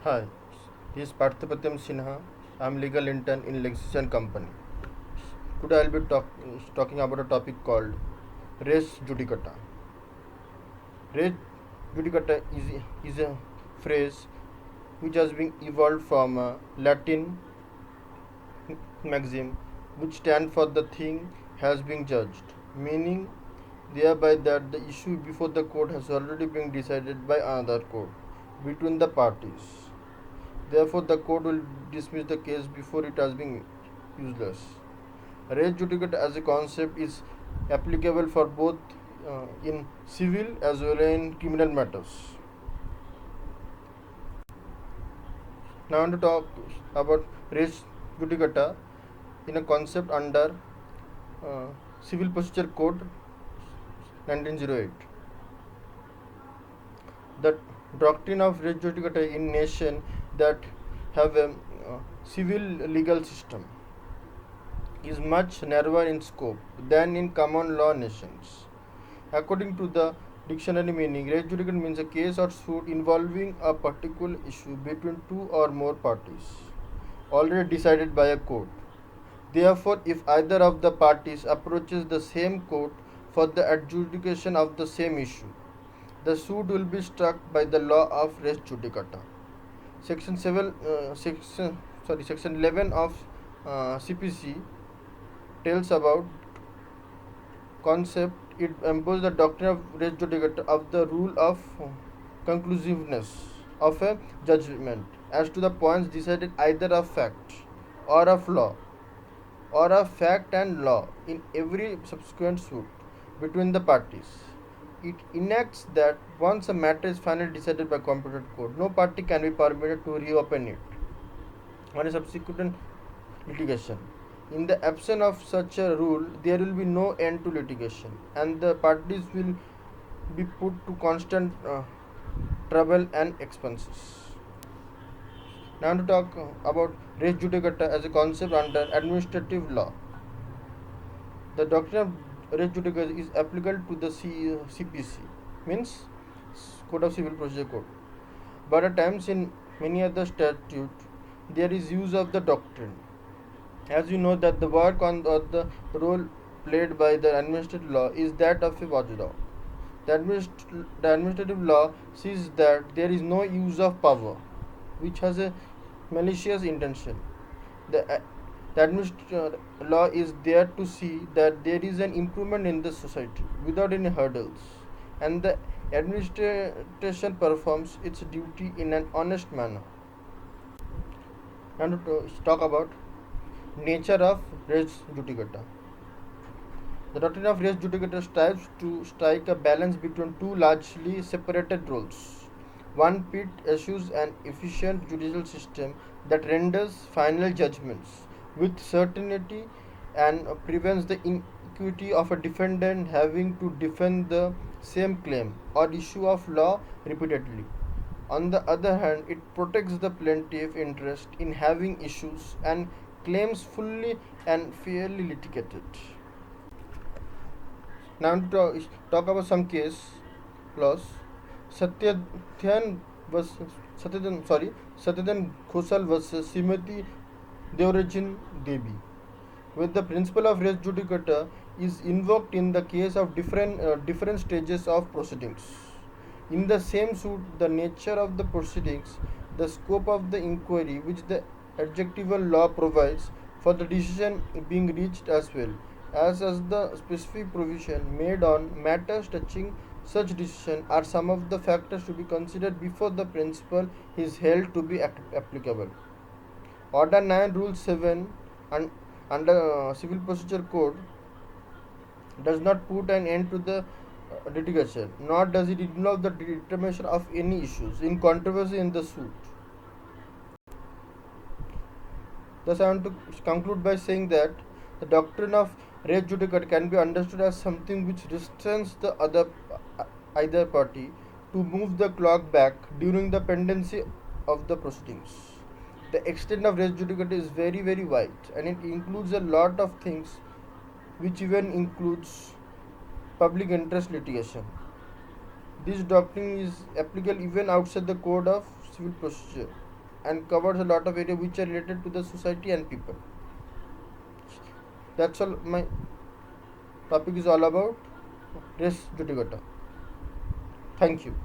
Hi, this is Parthipatyam Sinha. I am legal intern in Lexington Company. Today I will be talking about a topic called res judicata. Res judicata is a phrase which has been evolved from a Latin maxim which stands for the thing has been judged, meaning thereby that the issue before the court has already been decided by another court between the parties. Therefore, the court will dismiss the case before it has been useless. Res judicata as a concept is applicable for both in civil as well as in criminal matters. Now, I want to talk about res judicata in a concept under uh, Civil Procedure Code 1908. The doctrine of res judicata in nation that have a civil legal system is much narrower in scope than in common law nations. According to the dictionary meaning, res judicata means a case or suit involving a particular issue between two or more parties, already decided by a court. Therefore, if either of the parties approaches the same court for the adjudication of the same issue, the suit will be struck by the law of res judicata. Section 7, Section 11 of CPC tells about concept. It imposes the doctrine of res judicata of the rule of conclusiveness of a judgment as to the points decided either of fact or of law or of fact and law in every subsequent suit between the parties. It enacts that once a matter is finally decided by competent court, no party can be permitted to reopen it on a subsequent litigation. In the absence of such a rule, there will be no end to litigation, and the parties will be put to constant trouble and expenses. Now, to talk about res judicata as a concept under administrative law. The doctrine of res judicata is applicable to the CPC, means Code of Civil Procedure Code. But at times in many other statutes, there is use of the doctrine. As you know that the work on the role played by the administrative law is that of a watchdog. The administrative law sees that there is no use of power which has a malicious intention. The, the administrative law is there to see that there is an improvement in the society without any hurdles, and the administration performs its duty in an honest manner. Now to talk about nature of res judicata. The doctrine of res judicata strives to strike a balance between two largely separated roles. One pit eschews an efficient judicial system that renders final judgments with certainty and prevents the inequity of a defendant having to defend the same claim or issue of law repeatedly. On the other hand, it protects the plaintiff interest in having issues and claims fully and fairly litigated. Now to talk about some case laws. Satyadhan was Satyadhan Khosal versus Srimati Devrajin Devi, where the principle of res judicata is invoked in the case of different stages of proceedings. In the same suit, the nature of the proceedings, the scope of the inquiry, which the adjectival law provides for the decision being reached as well as the specific provision made on matters touching such decision are some of the factors to be considered before the principle is held to be applicable. Order 9 Rule 7 and under Civil Procedure Code does not put an end to the litigation, nor does it involve the determination of any issues in controversy in the suit. Thus, I want to conclude by saying that the doctrine of res judicata can be understood as something which restrains the either party to move the clock back during the pendency of the proceedings. The extent of res judicata is very wide, and it includes a lot of things, which even includes public interest litigation. This doctrine is applicable even outside the code of civil procedure. and covers a lot of area which are related to the society and people. That's all my topic is all about res judicata. Thank you.